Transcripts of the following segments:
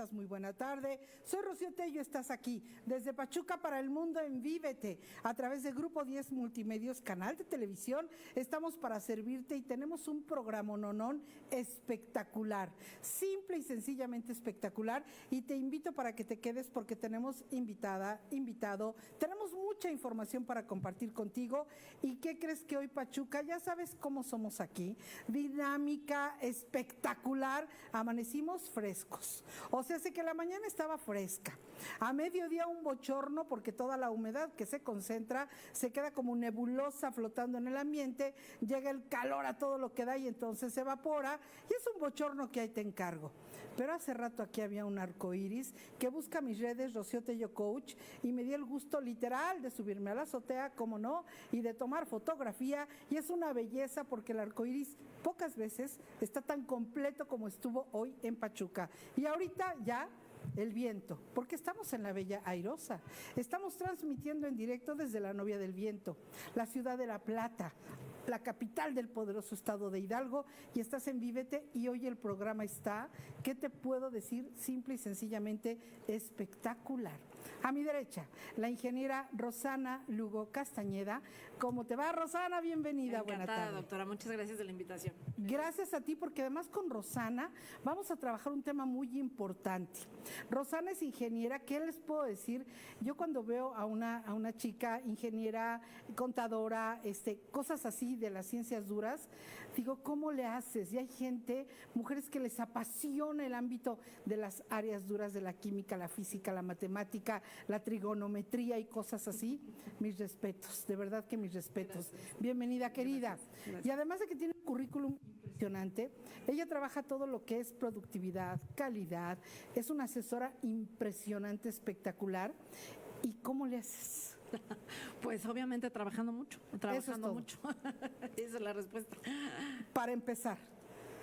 estás? Muy buena tarde. Soy Rocío Tello, estás aquí desde Pachuca para el mundo en Vívete a través de Grupo 10 Multimedios, canal de televisión. Estamos para servirte y tenemos un programa nonón espectacular, simple y sencillamente espectacular, y te invito para que te quedes porque tenemos invitado, tenemos mucha información para compartir contigo. ¿Y qué crees que hoy Pachuca? Ya sabes cómo somos aquí, dinámica, espectacular, amanecimos frescos, o sea, hace que la mañana estaba fresca, a mediodía un bochorno porque toda la humedad que se concentra se queda como nebulosa flotando en el ambiente, llega el calor a todo lo que da y entonces se evapora y es un bochorno que ahí te encargo. Pero hace rato aquí había un arcoíris que busca mis redes, Rocío Tello Coach, y me di el gusto literal de subirme a la azotea, como no, y de tomar fotografía, y es una belleza porque el arcoíris pocas veces está tan completo como estuvo hoy en Pachuca. Y ahorita ya el viento, porque estamos en la Bella Airosa. Estamos transmitiendo en directo desde la Novia del Viento, la ciudad de La Plata, la capital del poderoso estado de Hidalgo, y estás en Vívete y hoy el programa está, ¿qué te puedo decir? Simple y sencillamente espectacular. A mi derecha, la ingeniera Rosana Lugo Castañeda. ¿Cómo te va, Rosana? Bienvenida. Encantada, buena tarde. Doctora, muchas gracias de la invitación. Gracias a ti, porque además con Rosana vamos a trabajar un tema muy importante. Rosana es ingeniera. ¿Qué les puedo decir? Yo cuando veo a una chica ingeniera, contadora, cosas así de las ciencias duras, digo, ¿cómo le haces? Y hay gente, mujeres que les apasiona el ámbito de las áreas duras de la química, la física, la matemática, la trigonometría y cosas así. Mis respetos, de verdad que mis respetos. Gracias. Bienvenida, querida. Gracias. Y además de que tiene un currículum impresionante, ella trabaja todo lo que es productividad, calidad, es una asesora impresionante, espectacular. ¿Y cómo le haces? Pues obviamente trabajando mucho, trabajando mucho. Esa es la respuesta. Para empezar,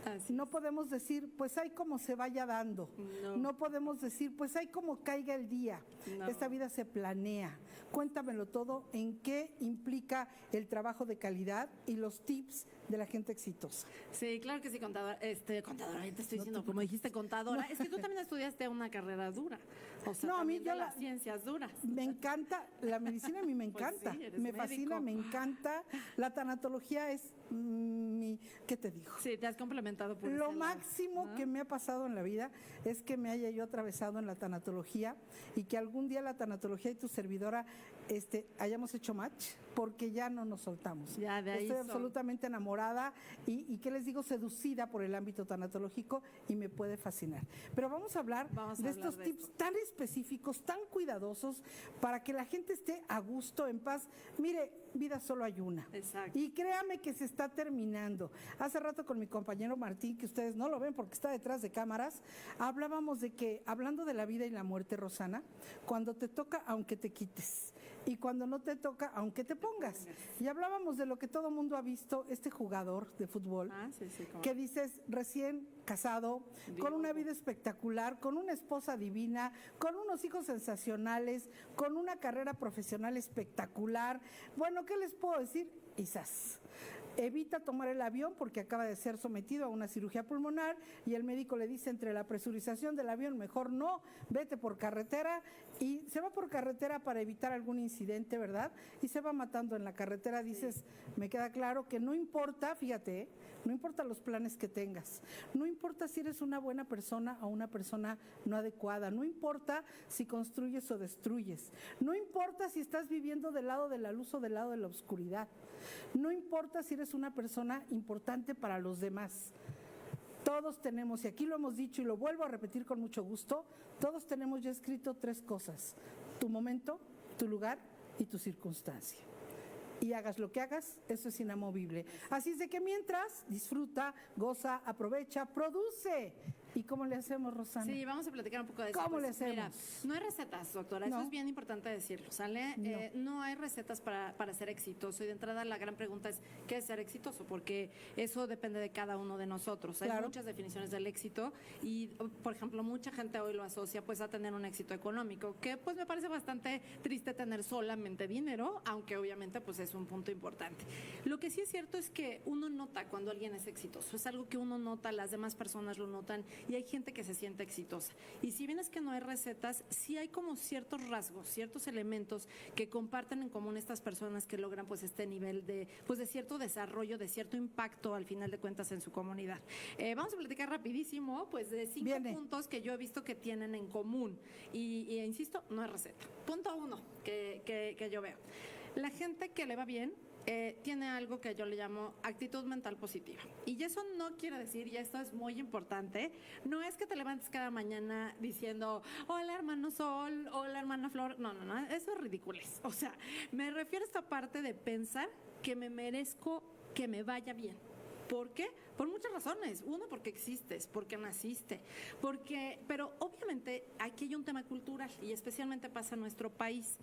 Así no podemos decir, pues hay como se vaya dando. No podemos decir, pues hay como caiga el día. No. Esta vida se planea. Cuéntamelo todo, en qué implica el trabajo de calidad y los tips de la gente exitosa. Sí, claro que sí, contadora. Contadora, te estoy diciendo, como dijiste, contadora. Es que tú también estudiaste una carrera dura. O sea, No, a mí también de las ciencias duras. Me encanta, la medicina a mí me encanta, Pues sí, eres me médico. fascina, me encanta. La tanatología es ¿qué te digo? Sí, te has complementado por Lo ese lado, máximo ¿no? que me ha pasado en la vida es que me haya yo atravesado en la tanatología y que algún día la tanatología y tu servidora hayamos hecho match, porque ya no nos soltamos. Ya, de ahí Estoy son. absolutamente enamorada y ¿qué les digo? Seducida por el ámbito tanatológico y me puede fascinar. Pero vamos a hablar de estos tips tan específicos, tan cuidadosos, para que la gente esté a gusto, en paz. Mire, vida solo hay una. Exacto. Y créame que se está terminando. Hace rato con mi compañero Martín, que ustedes no lo ven porque está detrás de cámaras, hablábamos de que, hablando de la vida y la muerte, Rosana, cuando te toca, aunque te quites, y cuando no te toca, aunque te pongas. Y hablábamos de lo que todo mundo ha visto, este jugador de fútbol, Sí, que dices, recién casado, con una vida espectacular, con una esposa divina, con unos hijos sensacionales, con una carrera profesional espectacular. Bueno, ¿qué les puedo decir? Quizás evita tomar el avión porque acaba de ser sometido a una cirugía pulmonar y el médico le dice, entre la presurización del avión, mejor no, vete por carretera, y se va por carretera para evitar algún incidente, ¿verdad? Y se va matando en la carretera. Dices, me queda claro que no importa, fíjate, no importa los planes que tengas, no importa si eres una buena persona o una persona no adecuada, no importa si construyes o destruyes, no importa si estás viviendo del lado de la luz o del lado de la oscuridad, no importa si eres una persona importante para los demás. Todos tenemos, y aquí lo hemos dicho y lo vuelvo a repetir con mucho gusto, todos tenemos ya escrito 3 cosas: tu momento, tu lugar y tu circunstancia. Y hagas lo que hagas, eso es inamovible. Así es de que mientras, disfruta, goza, aprovecha, produce. ¿Y cómo le hacemos, Rosana? Sí, vamos a platicar un poco de eso. ¿Cómo le Pues, hacemos? mira, no hay recetas, doctora, No. eso es bien importante decirlo, ¿sale? No hay recetas para ser exitoso, y de entrada la gran pregunta es, ¿qué es ser exitoso? Porque eso depende de cada uno de nosotros. Claro. Hay muchas definiciones del éxito y, por ejemplo, mucha gente hoy lo asocia pues a tener un éxito económico, que pues me parece bastante triste tener solamente dinero, aunque obviamente pues es un punto importante. Lo que sí es cierto es que uno nota cuando alguien es exitoso, es algo que uno nota, las demás personas lo notan, y hay gente que se siente exitosa. Y si bien es que no hay recetas, sí hay como ciertos rasgos, ciertos elementos que comparten en común estas personas que logran pues este nivel de cierto desarrollo, de cierto impacto al final de cuentas en su comunidad. Vamos a platicar rapidísimo pues de 5 puntos que yo he visto que tienen en común y insisto, no es receta. Punto 1 que yo veo. La gente que le va bien tiene algo que yo le llamo actitud mental positiva. Y eso no quiere decir, y esto es muy importante, no es que te levantes cada mañana diciendo, hola hermano Sol, hola hermana Flor. No, eso es ridículo. O sea, me refiero a esta parte de pensar que me merezco que me vaya bien. ¿Por qué? Por muchas razones. Uno, porque existes, porque naciste, pero obviamente aquí hay un tema cultural y especialmente pasa en nuestro país.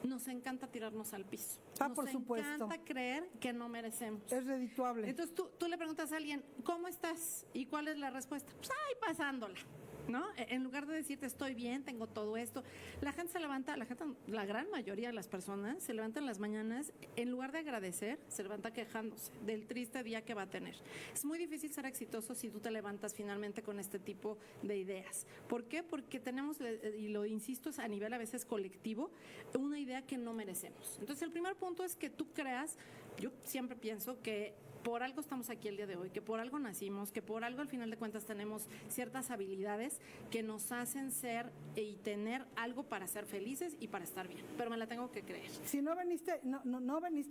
Nos encanta tirarnos al piso. Por supuesto. Nos encanta creer que no merecemos. Es redituable. Entonces tú le preguntas a alguien, ¿cómo estás? ¿Y cuál es la respuesta? Pues ahí pasándola, ¿no? En lugar de decirte estoy bien, tengo todo esto, la gente se levanta, la gran mayoría de las personas se levantan en las mañanas, en lugar de agradecer, se levanta quejándose del triste día que va a tener. Es muy difícil ser exitoso si tú te levantas finalmente con este tipo de ideas. ¿Por qué? Porque tenemos, y lo insisto, es a nivel a veces colectivo, una idea que no merecemos. Entonces el primer punto es que tú creas, yo siempre pienso que por algo estamos aquí el día de hoy, que por algo nacimos, que por algo al final de cuentas tenemos ciertas habilidades que nos hacen ser y tener algo para ser felices y para estar bien, pero me la tengo que creer. Si no veniste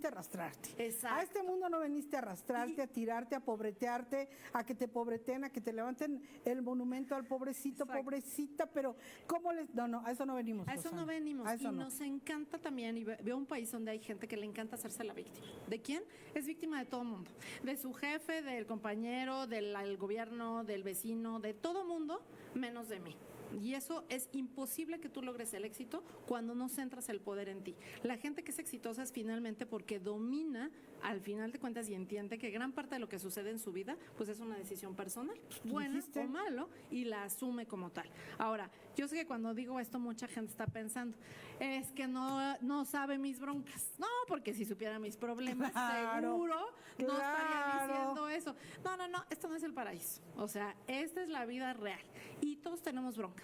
a arrastrarte. Exacto. A este mundo no veniste a arrastrarte, a tirarte, a pobretearte, a que te pobreten, a que te levanten el monumento al pobrecito, exacto, pobrecita, pero ¿cómo les...? No, a eso no venimos. A eso Rosana. no venimos. Eso y no. Nos encanta también, y veo un país donde hay gente que le encanta hacerse la víctima. ¿De quién? Es víctima de todo el mundo. De su jefe, del compañero, del gobierno, del vecino, de todo mundo, menos de mí. Y eso es imposible que tú logres el éxito cuando no centras el poder en ti. La gente que es exitosa es finalmente porque domina al final de cuentas y entiende que gran parte de lo que sucede en su vida pues es una decisión personal, buena o malo, y la asume como tal. Ahora, yo sé que cuando digo esto mucha gente está pensando, es que no sabe mis broncas. No, porque si supiera mis problemas, seguro no estaría diciendo eso. No, esto no es el paraíso. O sea, esta es la vida real y todos tenemos broncas.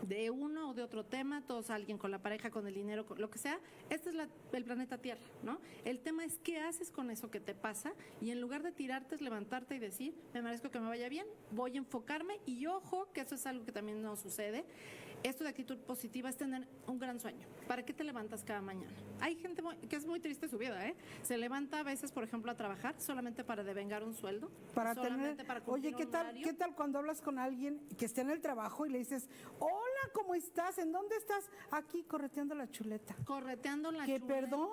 De uno o de otro tema, todos, alguien con la pareja, con el dinero, con lo que sea. Este es el planeta Tierra, ¿no? El tema es qué haces con eso que te pasa, y en lugar de tirarte es levantarte y decir, me merezco que me vaya bien, voy a enfocarme, y ojo, que eso es algo que también nos sucede. Esto de actitud positiva es tener un gran sueño. ¿Para qué te levantas cada mañana? Hay gente que es muy triste su vida, ¿eh? Se levanta a veces, por ejemplo, a trabajar solamente para devengar un sueldo. Para oye, ¿qué tal cuando hablas con alguien que está en el trabajo y le dices, hola, ¿cómo estás? ¿En dónde estás? Aquí, correteando la chuleta. Correteando la chuleta. ¿Qué, perdón?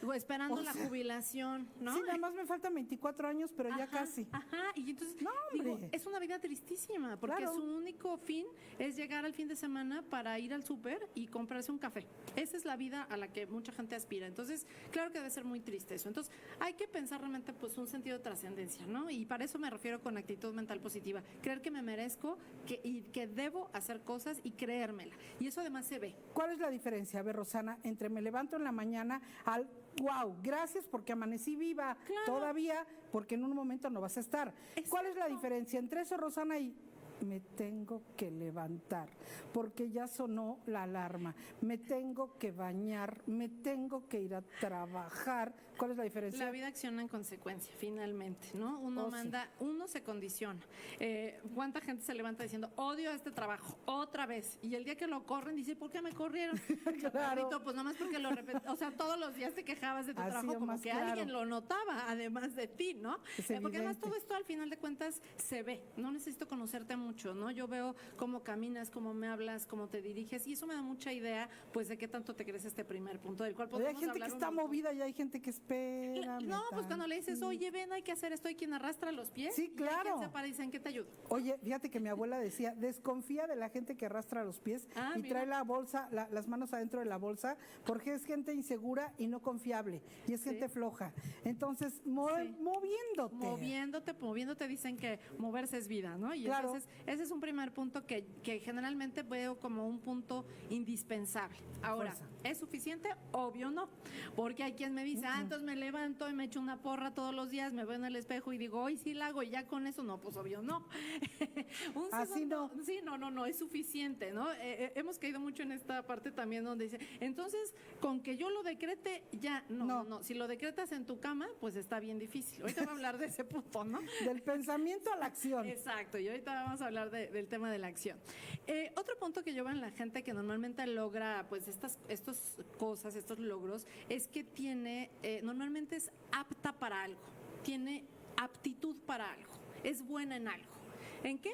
O esperando la jubilación, ¿no? Sí, nada más me faltan 24 años, pero ya casi. Y entonces, digo, es una vida tristísima, porque su único fin es llegar al fin de semana para ir al súper y comprarse un café. Esa es la vida a la que mucha gente aspira. Entonces, claro que debe ser muy triste eso. Entonces, hay que pensar realmente pues un sentido de trascendencia, ¿no? Y para eso me refiero con actitud mental positiva. Creer que me merezco y que debo hacer cosas y creérmela. Y eso además se ve. ¿Cuál es la diferencia, a ver, Rosana, entre me levanto en la mañana al wow, gracias porque amanecí viva todavía, porque en un momento no vas a estar? Exacto. ¿Cuál es la diferencia entre eso, Rosana, y me tengo que levantar porque ya sonó la alarma, me tengo que bañar, me tengo que ir a trabajar? ¿Cuál es la diferencia? La vida acciona en consecuencia, finalmente, ¿no? Uno uno se condiciona. ¿Cuánta gente se levanta diciendo, odio este trabajo, otra vez? Y el día que lo corren, dice, ¿por qué me corrieron? Claro. Pues nomás porque lo repetí. O sea, todos los días te quejabas de tu trabajo como que alguien lo notaba, además de ti, ¿no? Porque además todo esto, al final de cuentas, se ve. No necesito conocerte mucho, ¿no? Yo veo cómo caminas, cómo me hablas, cómo te diriges, y eso me da mucha idea, pues, de qué tanto te crees este primer punto, del cual podemos hablar. Hay gente que está movida y hay gente que espera. No, pues cuando le dices, oye, ven, hay que hacer esto, hay quien arrastra los pies. Sí, claro. Y hay quien se para y dice, ¿en qué te ayudo? Oye, fíjate que mi abuela decía, desconfía de la gente que arrastra los pies y trae la bolsa, las manos adentro de la bolsa, porque es gente insegura y no confiable, y es gente floja. Entonces, moviéndote. Moviéndote, dicen que moverse es vida, ¿no? Y claro. entonces ese es un primer punto que generalmente veo como un punto indispensable. Ahora, Fuerza. ¿es suficiente? Obvio no, porque hay quien me dice, entonces me levanto y me echo una porra todos los días, me veo en el espejo y digo, hoy sí la hago y ya con eso, no, pues obvio no. Así no. Sí, no, es suficiente, ¿no? Hemos caído mucho en esta parte también donde dice, entonces, con que yo lo decrete, ya, no. Si lo decretas en tu cama, pues está bien difícil. Ahorita voy a hablar de ese punto, ¿no? Del pensamiento a la acción. Exacto, y ahorita vamos a hablar del tema de la acción. Otro punto que yo veo en la gente que normalmente logra, pues, estas cosas, estos logros, es que normalmente es apta para algo, tiene aptitud para algo, es buena en algo. ¿En qué?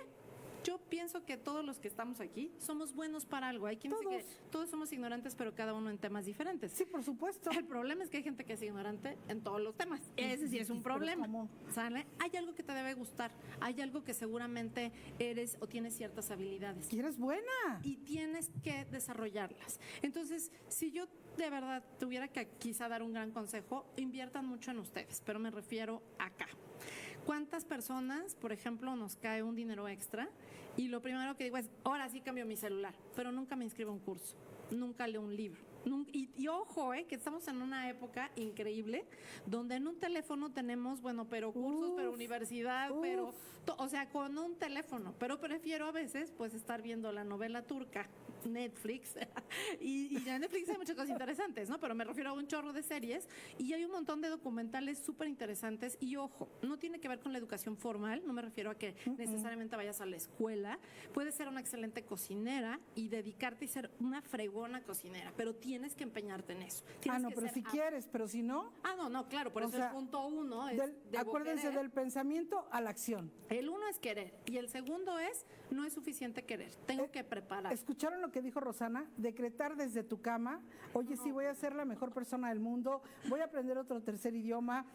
Yo pienso que todos los que estamos aquí somos buenos para algo. Hay quienes dicen que todos somos ignorantes, pero cada uno en temas diferentes. Sí, por supuesto. El problema es que hay gente que es ignorante en todos los temas. Ese sí es un problema. ¿Sale? Hay algo que te debe gustar. Hay algo que seguramente eres o tienes ciertas habilidades. Y eres buena. Y tienes que desarrollarlas. Entonces, si yo de verdad tuviera que quizá dar un gran consejo, inviertan mucho en ustedes, pero me refiero acá. ¿Cuántas personas, por ejemplo, nos cae un dinero extra y lo primero que digo es, ahora sí cambio mi celular, pero nunca me inscribo a un curso, nunca leo un libro? Y ojo, que estamos en una época increíble donde en un teléfono tenemos, pero cursos, pero universidad, pero, o sea, con un teléfono, pero prefiero a veces pues estar viendo la novela turca, Netflix, y en Netflix hay muchas cosas interesantes, ¿no? Pero me refiero a un chorro de series y hay un montón de documentales súper interesantes y ojo, no tiene que ver con la educación formal, no me refiero a que necesariamente vayas a la escuela, puedes ser una excelente cocinera y dedicarte y ser una fregona cocinera, pero tienes que empeñarte en eso. Pero si quieres, pero si no... No, claro, por eso el punto 1 es... Acuérdense del pensamiento a la acción. El 1 es querer y el segundo es, no es suficiente querer, tengo que preparar. ¿Escucharon lo que dijo Rosana? Decretar desde tu cama, oye, sí, voy a ser la mejor persona del mundo, voy a aprender otro tercer idioma,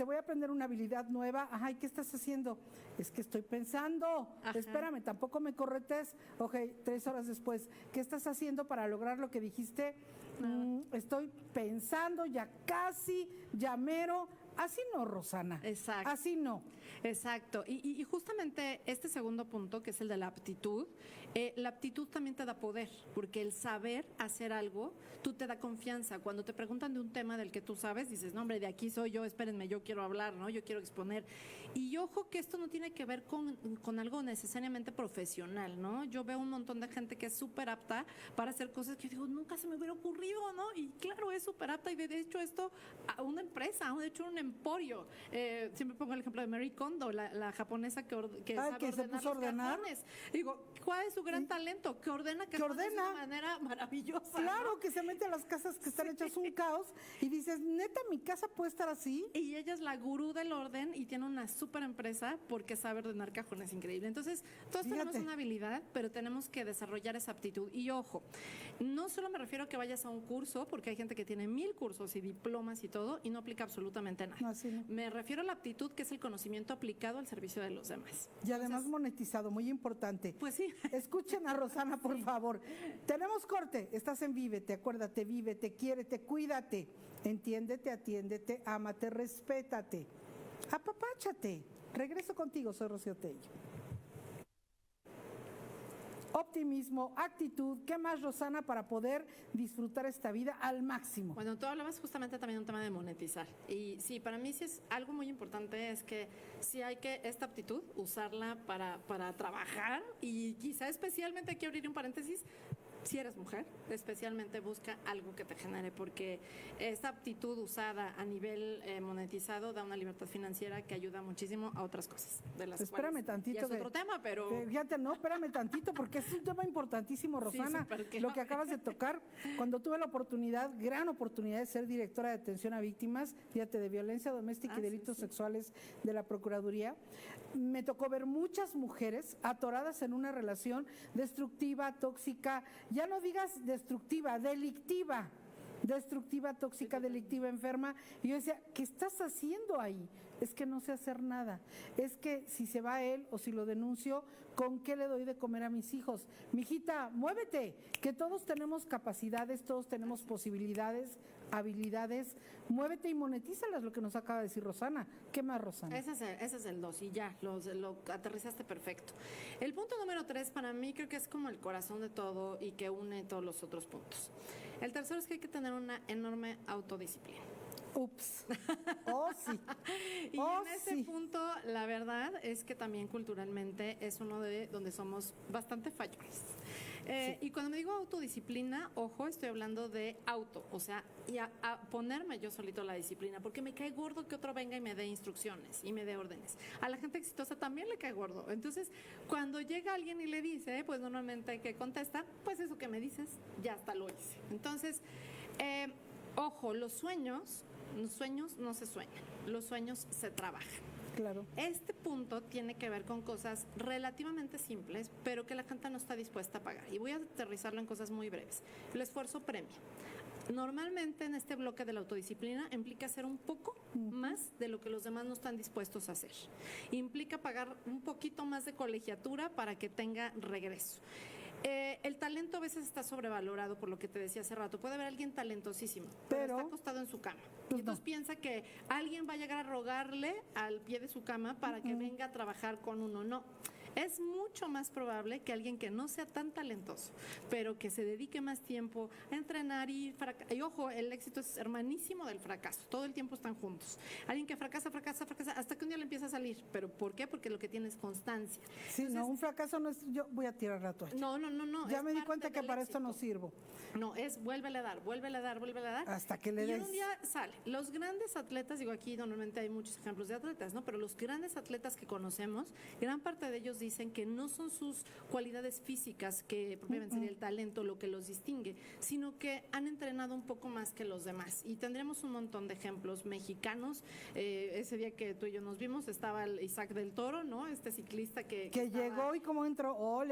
voy a aprender una habilidad nueva. Ajá, ¿y qué estás haciendo? Es que estoy pensando. Ajá. Espérame, tampoco me corretes. Ok, 3 horas después, ¿qué estás haciendo para lograr lo que dijiste? Estoy pensando, ya casi, ya mero. Así no, Rosana. Exacto. Así no. Exacto. Y justamente este segundo punto, que es el de la aptitud, la aptitud también te da poder, porque el saber hacer algo, tú te da confianza. Cuando te preguntan de un tema del que tú sabes, dices, no, hombre, de aquí soy yo, espérenme, yo quiero hablar, ¿no? Yo quiero exponer. Y ojo que esto no tiene que ver con algo necesariamente profesional, ¿no? Yo veo un montón de gente que es súper apta para hacer cosas que yo digo, nunca se me hubiera ocurrido, ¿no? Y claro, es súper apta y de hecho esto a una empresa, de hecho un emporio. Siempre pongo el ejemplo de Marie Kondo, la japonesa que sabe que se puso a ordenar. Cajones. Digo, ¿cuál es su gran talento? Que ordena cajones de una manera maravillosa. Claro, ¿no? que se mete a las casas que están hechas un caos y dices, neta, mi casa puede estar así. Y ella es la gurú del orden y tiene una súper empresa porque sabe ordenar cajones, increíble. Entonces, todos tenemos una habilidad, pero tenemos que desarrollar esa aptitud. Y ojo, no solo me refiero a que vayas a un curso, porque hay gente que tiene 1000 cursos y diplomas y todo y no aplica absolutamente nada. No, así no. Me refiero a la aptitud, que es el conocimiento aplicado al servicio de los demás. Y además monetizado, muy importante. Pues sí. Escuchen a Rosana, por favor. Tenemos corte, estás en Vívete, acuérdate, vívete, quiérete, cuídate, entiéndete, atiéndete, ámate, respétate, apapáchate. Regreso contigo, soy Rocío Tello. Optimismo, actitud, ¿qué más, Rosana, para poder disfrutar esta vida al máximo? Bueno, tú hablabas justamente también de un tema de monetizar. Y sí, para mí sí es algo muy importante, es que sí hay que esta aptitud, usarla para trabajar y quizá especialmente, aquí abrir un paréntesis, si eres mujer, especialmente busca algo que te genere, porque esta aptitud usada a nivel monetizado da una libertad financiera que ayuda muchísimo a otras cosas. De las espérame tantito. Ya es otro tema, pero... Fíjate, no, espérame tantito, porque es un tema importantísimo, Rosana, sí, lo que acabas de tocar. Cuando tuve la oportunidad, gran oportunidad de ser directora de atención a víctimas, fíjate, de violencia doméstica y delitos sexuales de la Procuraduría, me tocó ver muchas mujeres atoradas en una relación destructiva, tóxica, ya no digas destructiva, delictiva, tóxica, delictiva, enferma. Y yo decía, ¿qué estás haciendo ahí? es que no sé hacer nada, es que si se va él o si lo denuncio, ¿con qué le doy de comer a mis hijos? Mijita, muévete, que todos tenemos capacidades, todos tenemos posibilidades, habilidades, muévete y monetízalas, lo que nos acaba de decir Rosana. ¿Qué más, Rosana? Ese es el 2 y ya, lo aterrizaste perfecto. El punto número 3 para mí creo que es como el corazón de todo y que une todos los otros puntos. El tercero es que hay que tener una enorme autodisciplina. Ups. Oh, sí. Y en ese punto, la verdad es que también culturalmente es uno de donde somos bastante fallones. Y cuando me digo autodisciplina, ojo, estoy hablando de auto, o sea, y a ponerme yo solito la disciplina, porque me cae gordo que otro venga y me dé instrucciones y me dé órdenes. A la gente exitosa también le cae gordo. Entonces, cuando llega alguien y le dice, pues normalmente que contesta, pues eso que me dices, ya hasta lo hice. Entonces, ojo, los sueños no se sueñan, los sueños se trabajan. Claro. Este punto tiene que ver con cosas relativamente simples, pero que la gente no está dispuesta a pagar. Y voy a aterrizarlo en cosas muy breves. El esfuerzo premia. Normalmente en este bloque de la autodisciplina implica hacer un poco más de lo que los demás no están dispuestos a hacer. Implica pagar un poquito más de colegiatura para que tenga regreso. El talento a veces está sobrevalorado, por lo que te decía hace rato. Puede haber alguien talentosísimo, pero está acostado en su cama. Y entonces piensa que alguien va a llegar a rogarle al pie de su cama para que venga a trabajar con uno. No. Es mucho más probable que alguien que no sea tan talentoso, pero que se dedique más tiempo a entrenar y ojo, el éxito es hermanísimo del fracaso, todo el tiempo están juntos. Alguien que fracasa, hasta que un día le empieza a salir. ¿Pero por qué? Porque lo que tiene es constancia. Sí, entonces, no, un fracaso no es yo voy a tirar la toalla. No. Ya me di cuenta que para esto no sirvo. No, es vuélvele a dar. Hasta que le des. Y un día sale. Los grandes atletas, digo aquí normalmente hay muchos ejemplos de atletas, ¿no? Pero los grandes atletas que conocemos, gran parte de ellos dicen que no son sus cualidades físicas, que propiamente sería el talento lo que los distingue, sino que han entrenado un poco más que los demás. Y tendremos un montón de ejemplos mexicanos. Ese día que tú y yo nos vimos estaba el Isaac del Toro, ¿no? Este ciclista que llegó y cómo entró,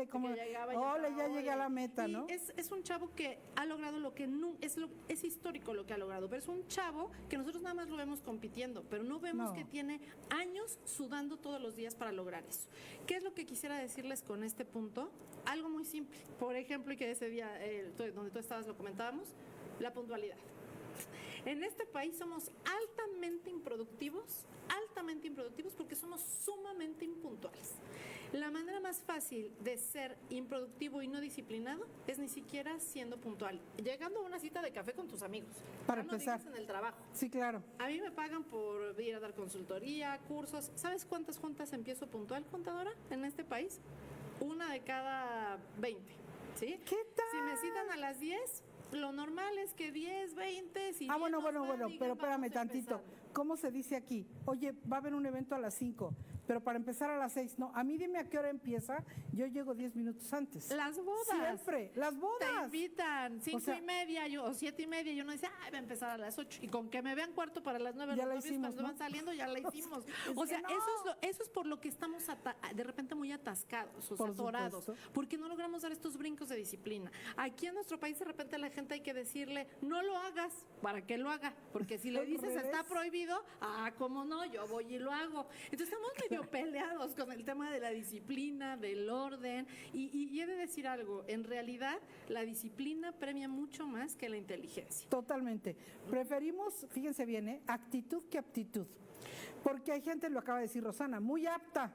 ya llegué a la meta, ¿no? Es un chavo que ha logrado lo que no, es histórico lo que ha logrado, pero es un chavo que nosotros nada más lo vemos compitiendo, pero no vemos que tiene años sudando todos los días para lograr eso. ¿Qué es lo que quisiera decirles con este punto? Algo muy simple. Por ejemplo, y que ese día donde tú estabas lo comentábamos, la puntualidad. En este país somos altamente improductivos porque somos sumamente impuntuales. La manera más fácil de ser improductivo y no disciplinado es ni siquiera siendo puntual. Llegando a una cita de café con tus amigos. Para empezar. En el trabajo. Sí, claro. A mí me pagan por ir a dar consultoría, cursos. ¿Sabes cuántas juntas empiezo puntual, contadora, en este país? 1 de cada 20. ¿Sí? ¿Qué tal? Si me citan a las 10, lo normal es que 10, 20, si bueno, pero espérame tantito. ¿Cómo se dice aquí? Oye, va a haber un evento a las 5, pero para empezar a las 6, no. A mí dime a qué hora empieza, yo llego 10 minutos antes. Las bodas. Siempre, las bodas. Te invitan, 5:30 o 7:30, y uno dice, va a empezar a las 8, y con que me vean cuarto para las 9, ya los la novios hicimos, cuando van saliendo, ya la hicimos. O sea, eso es por lo que estamos de repente muy atascados, o atorados, porque no logramos dar estos brincos de disciplina. Aquí en nuestro país de repente a la gente hay que decirle, no lo hagas, para que lo haga, porque si le dices está prohibido, cómo no, yo voy y lo hago. Entonces estamos medio peleados con el tema de la disciplina, del orden, y he de decir algo, en realidad la disciplina premia mucho más que la inteligencia. Totalmente. Preferimos, fíjense bien, actitud que aptitud, porque hay gente, lo acaba de decir Rosana, muy apta,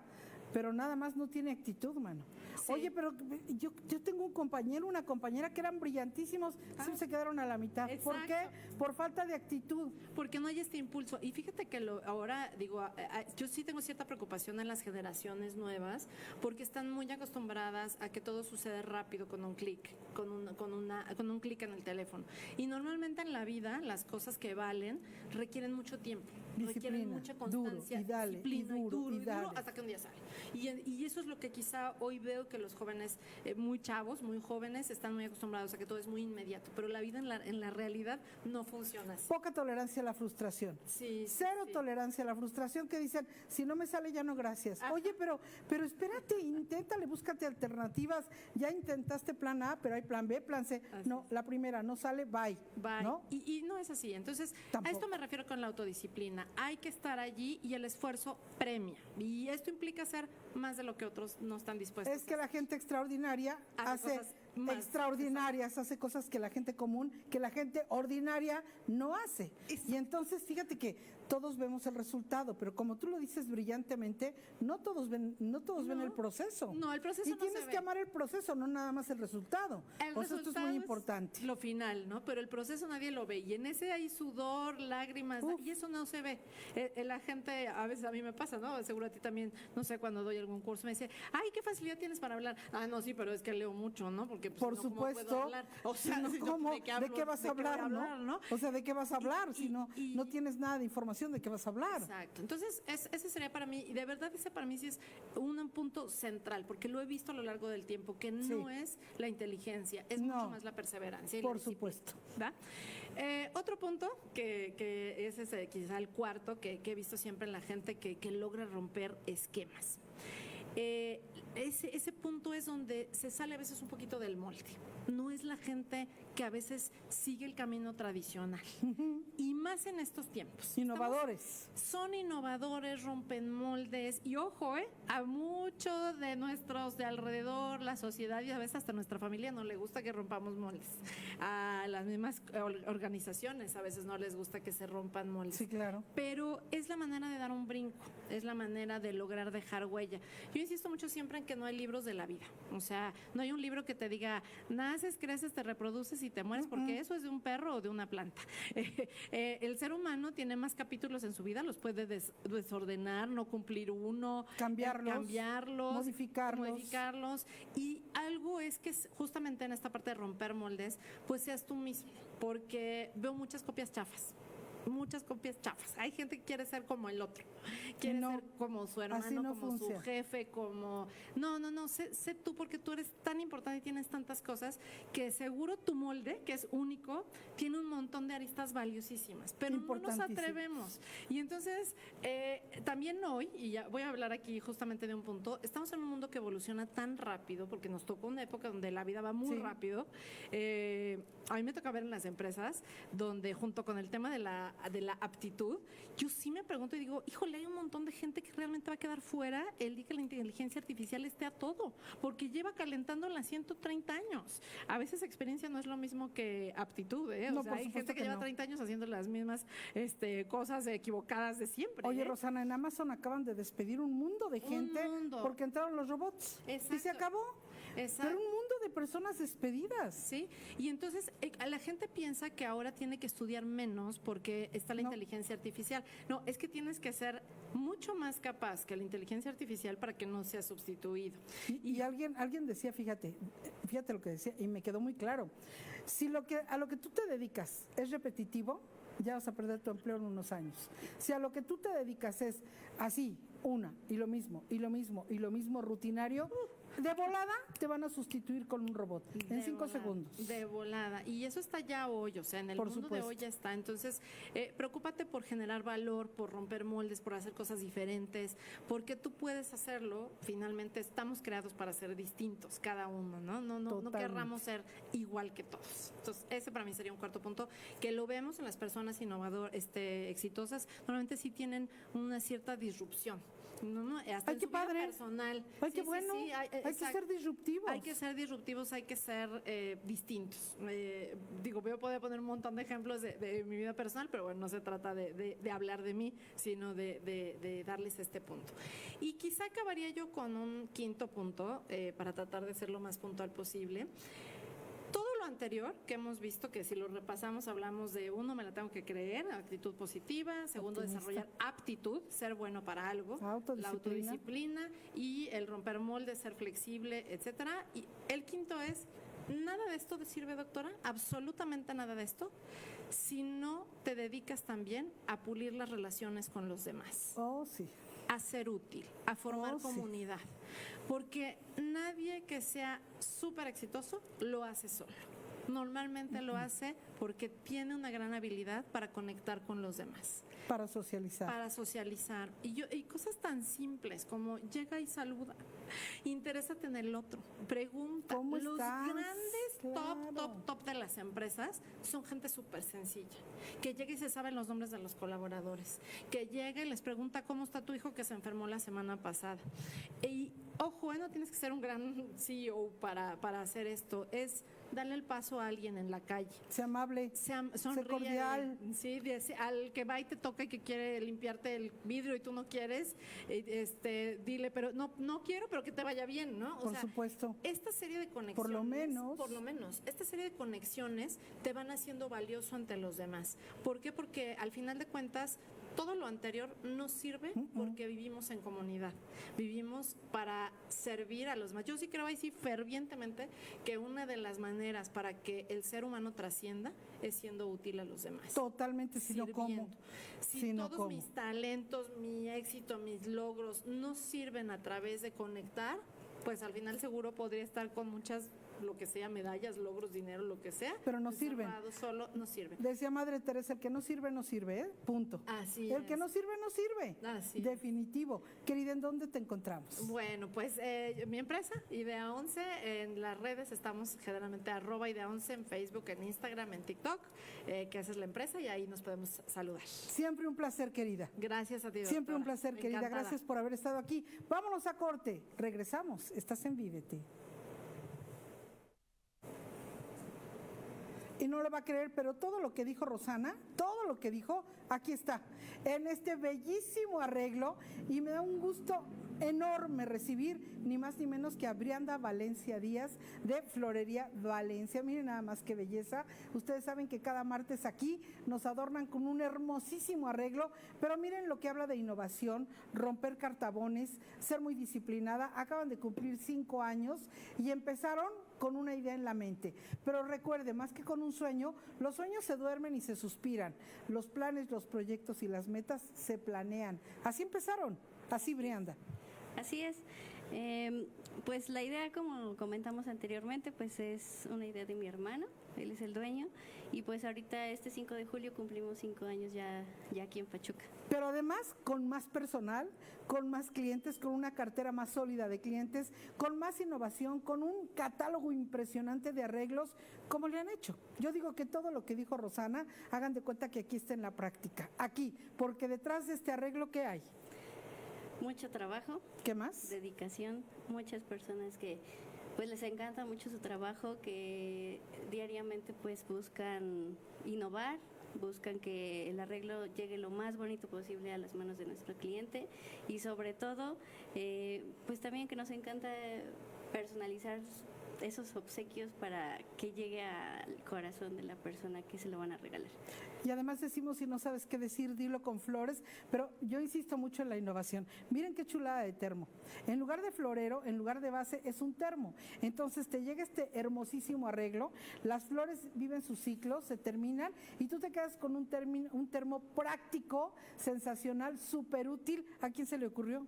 pero nada más no tiene actitud, mano. Sí. Oye, pero yo tengo un compañero, una compañera que eran brillantísimos, se quedaron a la mitad. Exacto. ¿Por qué? Por falta de actitud. Porque no hay este impulso. Y fíjate que ahora, digo, yo sí tengo cierta preocupación en las generaciones nuevas, porque están muy acostumbradas a que todo sucede rápido con un clic, con un clic en el teléfono. Y normalmente en la vida, las cosas que valen requieren mucho tiempo, requieren mucha constancia, duro, y dale, disciplina, y duro, hasta que un día sale. Y eso es lo que quizá hoy veo que que los jóvenes, muy chavos, muy jóvenes, están muy acostumbrados a que todo es muy inmediato, pero la vida en la realidad no funciona así. Poca tolerancia a la frustración. Sí, Cero sí. tolerancia a la frustración, que dicen, si no me sale ya no, gracias. Ajá. Oye, pero espérate, inténtale, búscate alternativas. Ya intentaste plan A, pero hay plan B, plan C. Así No, la primera no sale, bye. Bye. ¿No? Y no es así. Entonces, Tampoco. a esto me refiero con la autodisciplina. Hay que estar allí y el esfuerzo premia. Y esto implica hacer más de lo que otros no están dispuestos Es que la gente extraordinaria hace cosas más extraordinarias, hace cosas que la gente común, que la gente ordinaria no hace. Y entonces, fíjate que todos vemos el resultado, pero como tú lo dices brillantemente, no todos ven el proceso. No, el proceso y no tienes se que ve. amar el proceso, no nada más el resultado. El O sea, esto es resultado muy importante. lo final, ¿no? Pero el proceso nadie lo ve. Y en ese hay sudor, lágrimas, Uf. y eso no se ve. La gente, a veces a mí me pasa, ¿no? Seguro a ti también, no sé, cuando doy algún curso me dice, ay, ¿qué facilidad tienes para hablar? Ah, no, sí, pero es que leo mucho, ¿no? Porque pues, Por si no, ¿cómo puedo supuesto. hablar? O sea, Si no, si no, ¿cómo? ¿de qué hablo? ¿De qué vas a ¿De qué voy hablar, ¿no? O sea, ¿de qué vas a hablar si no y- tienes nada de información de qué vas a hablar? Exacto. Entonces, ese sería para mí, y de verdad ese para mí sí es un punto central, porque lo he visto a lo largo del tiempo, que no es la inteligencia, es No. mucho más la perseverancia. Y la Por disciplina, supuesto. ¿va? Otro punto, que ese es quizá el cuarto, que he visto siempre en la gente que logra romper esquemas. Ese punto es donde se sale a veces un poquito del molde. No es la gente que a veces sigue el camino tradicional. Y más en estos tiempos. Innovadores. Son innovadores, rompen moldes. Y ojo, a muchos de nuestros de alrededor, la sociedad y a veces hasta nuestra familia no le gusta que rompamos moldes. A las mismas organizaciones a veces no les gusta que se rompan moldes. Sí, claro. Pero es la manera de dar un brinco, es la manera de lograr dejar huella. Yo insisto mucho siempre en que no hay libros de la vida. O sea, no hay un libro que te diga, naces, creces, te reproduces y te mueres, porque eso es de un perro o de una planta. El ser humano tiene más capítulos en su vida, los puede desordenar, no cumplir uno, cambiarlos, modificarlos. Y algo es que justamente en esta parte de romper moldes, pues seas tú mismo, porque veo muchas copias chafas. Hay gente que quiere ser como el otro, quiere ser como su hermano, como su jefe, como... No, sé tú, porque tú eres tan importante y tienes tantas cosas que seguro tu molde, que es único, tiene un montón de aristas valiosísimas, pero no nos atrevemos. Y entonces, también hoy, y ya voy a hablar aquí justamente de un punto, estamos en un mundo que evoluciona tan rápido, porque nos tocó una época donde la vida va muy rápido. A mí me toca ver en las empresas, donde junto con el tema de la aptitud, yo sí me pregunto y digo, híjole, hay un montón de gente que realmente va a quedar fuera el día que la inteligencia artificial esté a todo, porque lleva calentando las 130 años. A veces experiencia no es lo mismo que aptitud, No, o sea, hay gente que lleva 30 años haciendo las mismas cosas equivocadas de siempre. Oye, Rosana, en Amazon acaban de despedir un mundo de gente porque entraron los robots. Exacto. Y se acabó. Exacto. Pero un mundo de personas despedidas. Sí, y entonces la gente piensa que ahora tiene que estudiar menos porque está la inteligencia artificial. No, es que tienes que ser mucho más capaz que la inteligencia artificial para que no sea sustituido. Y alguien decía, fíjate lo que decía, y me quedó muy claro. Si a lo que tú te dedicas es repetitivo, ya vas a perder tu empleo en unos años. Si a lo que tú te dedicas es así, y lo mismo, rutinario, de volada te van a sustituir con un robot en 5 segundos. De volada. Y eso está ya hoy, o sea, en el mundo de hoy ya está. Entonces, preocúpate por generar valor, por romper moldes, por hacer cosas diferentes, porque tú puedes hacerlo. Finalmente, estamos creados para ser distintos, cada uno, ¿no? No querramos ser igual que todos. Entonces, ese para mí sería un cuarto punto, que lo vemos en las personas innovadoras, exitosas, normalmente sí tienen una cierta disrupción. Hasta en su vida personal. Ay, qué bueno. Hay que ser disruptivos. Hay que ser disruptivos, hay que ser distintos. Voy a poder poner un montón de ejemplos de mi vida personal, pero bueno, no se trata de hablar de mí, sino de darles este punto. Y quizá acabaría yo con un quinto punto, para tratar de ser lo más puntual posible. Todo lo anterior que hemos visto, que si lo repasamos, hablamos de uno, me la tengo que creer, actitud positiva; segundo, desarrollar aptitud, ser bueno para algo; la autodisciplina y el romper moldes, ser flexible, etcétera. Y el quinto es, nada de esto te sirve, doctora, absolutamente nada de esto, si no te dedicas también a pulir las relaciones con los demás. Oh, sí. a ser útil, a formar Oh, sí. comunidad, porque nadie que sea súper exitoso lo hace solo. Normalmente lo hace porque tiene una gran habilidad para conectar con los demás, Para socializar. para socializar. Y cosas tan simples como llega y saluda, interésate en el otro, pregunta. ¿Cómo Los estás? grandes Claro. top de las empresas son gente súper sencilla, que llega y se saben los nombres de los colaboradores, que llega y les pregunta cómo está tu hijo que se enfermó la semana pasada. Y ojo, no tienes que ser un gran CEO para hacer esto, es darle el paso a alguien en la calle. Sé amable. Sonríe, cordial. sí, al que va y te toca y que quiere limpiarte el vidrio y tú no quieres, dile, pero no quiero, pero que te vaya bien, ¿no? Por supuesto. Esta serie de conexiones, Por lo menos. esta serie de conexiones te van haciendo valioso ante los demás. ¿Por qué? Porque al final de cuentas todo lo anterior nos sirve porque vivimos en comunidad, vivimos para servir a los demás. Yo sí creo ahí sí fervientemente que una de las maneras para que el ser humano trascienda es siendo útil a los demás. Totalmente, si no como. Sirviendo. Si todos mis talentos, mi éxito, mis logros no sirven a través de conectar, pues al final seguro podría estar con muchas, lo que sea, medallas, logros, dinero, lo que sea. Pero no sirven. Solo no sirven. Decía Madre Teresa, el que no sirve, no sirve, ¿eh? Punto. Así El es. que no sirve, no sirve. Así es. Definitivo. Querida, ¿en dónde te encontramos? Bueno, pues mi empresa, Idea 11, en las redes estamos generalmente @Idea11 en Facebook, en Instagram, en TikTok, que esa es la empresa y ahí nos podemos saludar. Siempre un placer, querida. Gracias a ti, Siempre doctora. un placer, querida. Encantada. Gracias por haber estado aquí. Vámonos a corte. Regresamos. Estás en Vívete. Y no lo va a creer, pero todo lo que dijo Rosana, todo lo que dijo, aquí está, en este bellísimo arreglo, y me da un gusto enorme recibir ni más ni menos que a Brianda Valencia Díaz de Florería Valencia. Miren nada más qué belleza. Ustedes saben que cada martes aquí nos adornan con un hermosísimo arreglo, pero miren lo que habla de innovación, romper cartabones, ser muy disciplinada. Acaban de cumplir 5 años y empezaron con una idea en la mente. Pero recuerde, más que con un sueño, los sueños se duermen y se suspiran. Los planes, los proyectos y las metas se planean. Así empezaron. Así, Brianda. Así es. Pues la idea, como comentamos anteriormente, pues es una idea de mi hermano, él es el dueño, y pues ahorita este 5 de julio cumplimos 5 años ya aquí en Pachuca. Pero además con más personal, con más clientes, con una cartera más sólida de clientes, con más innovación, con un catálogo impresionante de arreglos, como le han hecho. Yo digo que todo lo que dijo Rosana, hagan de cuenta que aquí está en la práctica, aquí, porque detrás de este arreglo, ¿qué hay? Mucho trabajo. ¿Qué más? Dedicación, muchas personas que pues les encanta mucho su trabajo, que diariamente pues buscan innovar, buscan que el arreglo llegue lo más bonito posible a las manos de nuestro cliente y sobre todo pues también que nos encanta personalizar esos obsequios para que llegue al corazón de la persona que se lo van a regalar. Y además decimos, si no sabes qué decir, dilo con flores, pero yo insisto mucho en la innovación. Miren qué chulada de termo. En lugar de florero, en lugar de base, es un termo. Entonces te llega este hermosísimo arreglo, las flores viven su ciclo, se terminan, y tú te quedas con un termo práctico, sensacional, súper útil. ¿A quién se le ocurrió?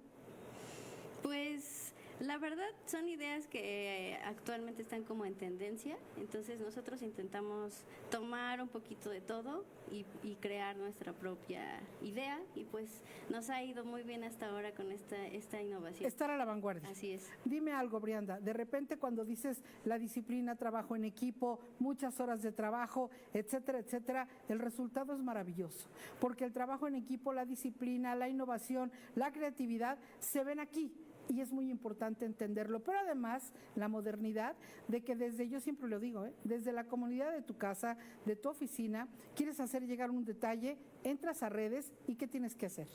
Pues la verdad son ideas que actualmente están como en tendencia, entonces nosotros intentamos tomar un poquito de todo y crear nuestra propia idea y pues nos ha ido muy bien hasta ahora con esta innovación. Estar a la vanguardia. Así es. Dime algo, Brianda, de repente cuando dices la disciplina, trabajo en equipo, muchas horas de trabajo, etcétera, etcétera, el resultado es maravilloso, porque el trabajo en equipo, la disciplina, la innovación, la creatividad se ven aquí. Y es muy importante entenderlo, pero además la modernidad de que desde, yo siempre lo digo, desde la comunidad de tu casa, de tu oficina, quieres hacer llegar un detalle, entras a redes y ¿qué tienes que hacer?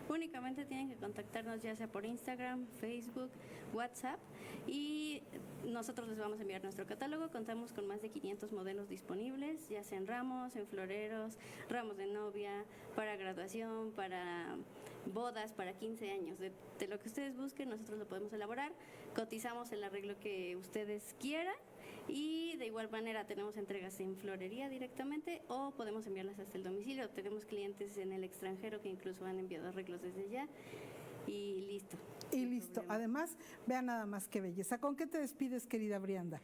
Únicamente tienen que contactarnos ya sea por Instagram, Facebook, WhatsApp y nosotros les vamos a enviar nuestro catálogo. Contamos con más de 500 modelos disponibles, ya sea en ramos, en floreros, ramos de novia, para graduación, para bodas, para 15 años. De lo que ustedes busquen, nosotros lo podemos elaborar. Cotizamos el arreglo que ustedes quieran. Y de igual manera tenemos entregas en florería directamente o podemos enviarlas hasta el domicilio. Tenemos clientes en el extranjero que incluso han enviado arreglos desde ya. y listo. Y listo. Además, vean nada más qué belleza. ¿Con qué te despides, querida Brianda?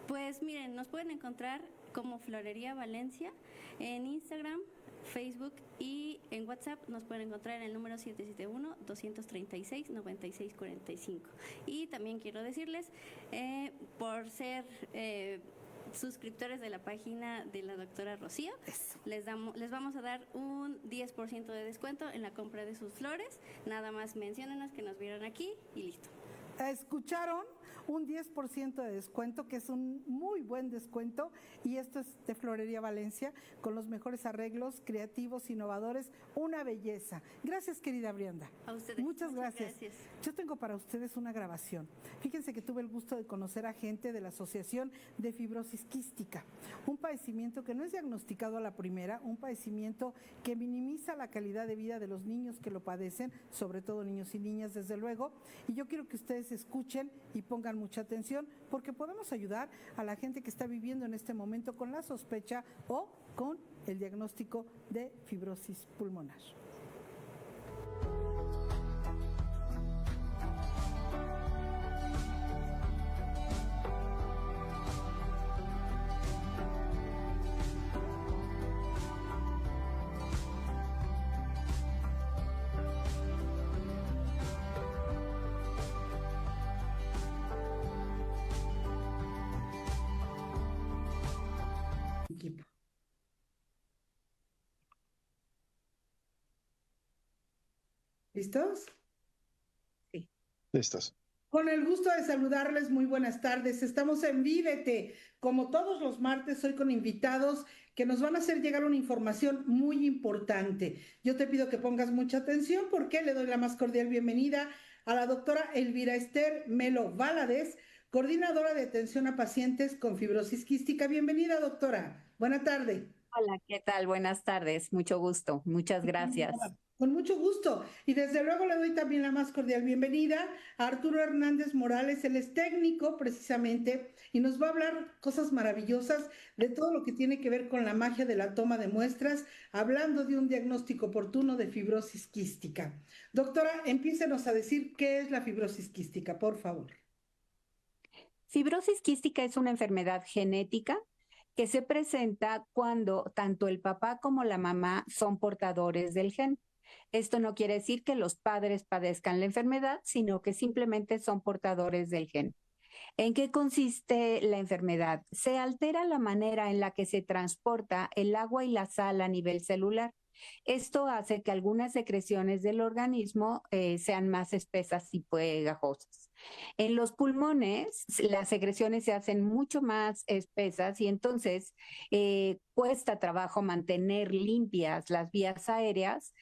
Pues miren, nos pueden encontrar como Florería Valencia en Instagram, Facebook y en WhatsApp nos pueden encontrar en el número 771-236-9645. Y también quiero decirles, por ser suscriptores de la página de la doctora Rocío, les vamos a dar un 10% de descuento en la compra de sus flores. Nada más menciónenos que nos vieron aquí y listo. ¿Escucharon? Un 10% de descuento, que es un muy buen descuento, y esto es de Florería Valencia, con los mejores arreglos creativos, innovadores, una belleza. Gracias, querida Brianda. A ustedes. Muchas gracias. Yo tengo para ustedes una grabación. Fíjense que tuve el gusto de conocer a gente de la Asociación de Fibrosis Quística, un padecimiento que no es diagnosticado a la primera, un padecimiento que minimiza la calidad de vida de los niños que lo padecen, sobre todo niños y niñas, desde luego, y yo quiero que ustedes escuchen y pongan mucha atención, porque podemos ayudar a la gente que está viviendo en este momento con la sospecha o con el diagnóstico de fibrosis pulmonar. Equipo. ¿Listos? Sí. Listos. Con el gusto de saludarles, muy buenas tardes. Estamos en Vívete, como todos los martes, hoy con invitados que nos van a hacer llegar una información muy importante. Yo te pido que pongas mucha atención porque le doy la más cordial bienvenida a la doctora Elvira Esther Melo Valadez, coordinadora de atención a pacientes con fibrosis quística. Bienvenida, doctora. Buena tarde. Hola, ¿qué tal? Buenas tardes. Mucho gusto. Muchas gracias. Con mucho gusto. Y desde luego le doy también la más cordial bienvenida a Arturo Hernández Morales. Él es técnico precisamente y nos va a hablar cosas maravillosas de todo lo que tiene que ver con la magia de la toma de muestras, hablando de un diagnóstico oportuno de fibrosis quística. Doctora, empiécenos a decir qué es la fibrosis quística, por favor. Fibrosis quística es una enfermedad genética que se presenta cuando tanto el papá como la mamá son portadores del gen. Esto no quiere decir que los padres padezcan la enfermedad, sino que simplemente son portadores del gen. ¿En qué consiste la enfermedad? Se altera la manera en la que se transporta el agua y la sal a nivel celular. Esto hace que algunas secreciones del organismo sean más espesas y pegajosas. En los pulmones, las secreciones se hacen mucho más espesas y entonces cuesta trabajo mantener limpias las vías aéreas.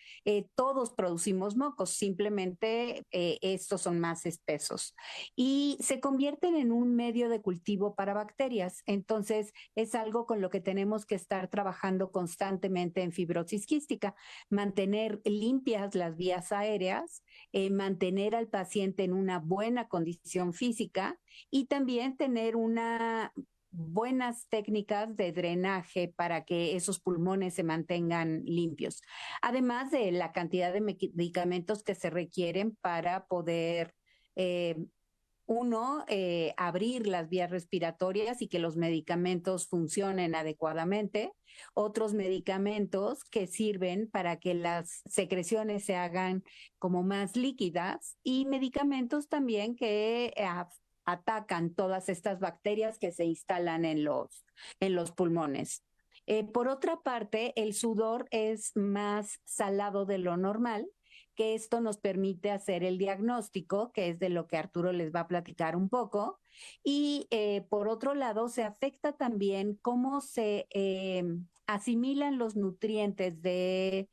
Todos producimos mocos, simplemente estos son más espesos y se convierten en un medio de cultivo para bacterias. Entonces es algo con lo que tenemos que estar trabajando constantemente en fibrosis quística, mantener limpias las vías aéreas, mantener al paciente en una buena condición física y también tener buenas técnicas de drenaje para que esos pulmones se mantengan limpios, además de la cantidad de medicamentos que se requieren para poder abrir las vías respiratorias y que los medicamentos funcionen adecuadamente, otros medicamentos que sirven para que las secreciones se hagan como más líquidas y medicamentos también que atacan todas estas bacterias que se instalan en los pulmones. Por otra parte, el sudor es más salado de lo normal, que esto nos permite hacer el diagnóstico, que es de lo que Arturo les va a platicar un poco. Y por otro lado, se afecta también cómo se asimilan los nutrientes de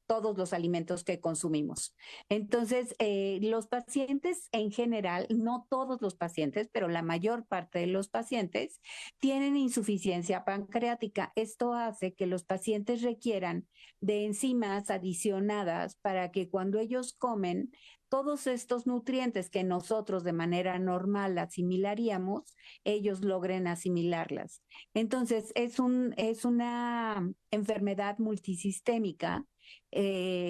todos los alimentos que consumimos. Entonces, los pacientes en general, no todos los pacientes, pero la mayor parte de los pacientes tienen insuficiencia pancreática. Esto hace que los pacientes requieran de enzimas adicionadas para que cuando ellos comen, todos estos nutrientes que nosotros de manera normal asimilaríamos, ellos logren asimilarlas. Entonces, es una enfermedad multisistémica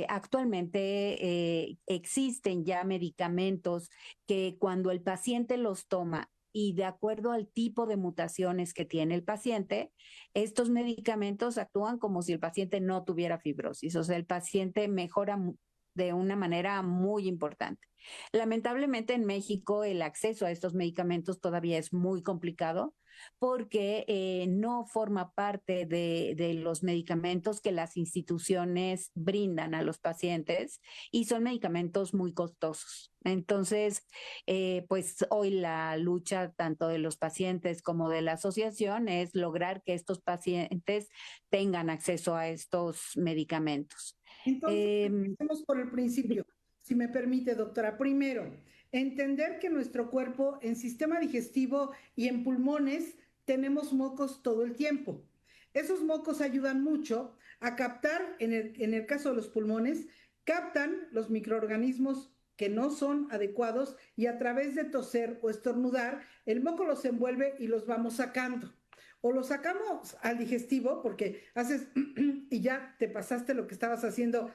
Actualmente existen ya medicamentos que cuando el paciente los toma y de acuerdo al tipo de mutaciones que tiene el paciente, estos medicamentos actúan como si el paciente no tuviera fibrosis, o sea, el paciente mejora de una manera muy importante. Lamentablemente en México el acceso a estos medicamentos todavía es muy complicado porque no forma parte de los medicamentos que las instituciones brindan a los pacientes y son medicamentos muy costosos. Entonces, pues hoy la lucha tanto de los pacientes como de la asociación es lograr que estos pacientes tengan acceso a estos medicamentos. Entonces, empecemos por el principio, si me permite, doctora. Primero, entender que nuestro cuerpo en sistema digestivo y en pulmones tenemos mocos todo el tiempo. Esos mocos ayudan mucho a captar, en el caso de los pulmones, captan los microorganismos que no son adecuados y a través de toser o estornudar, el moco los envuelve y los vamos sacando. O lo sacamos al digestivo porque haces y ya te pasaste lo que estabas haciendo,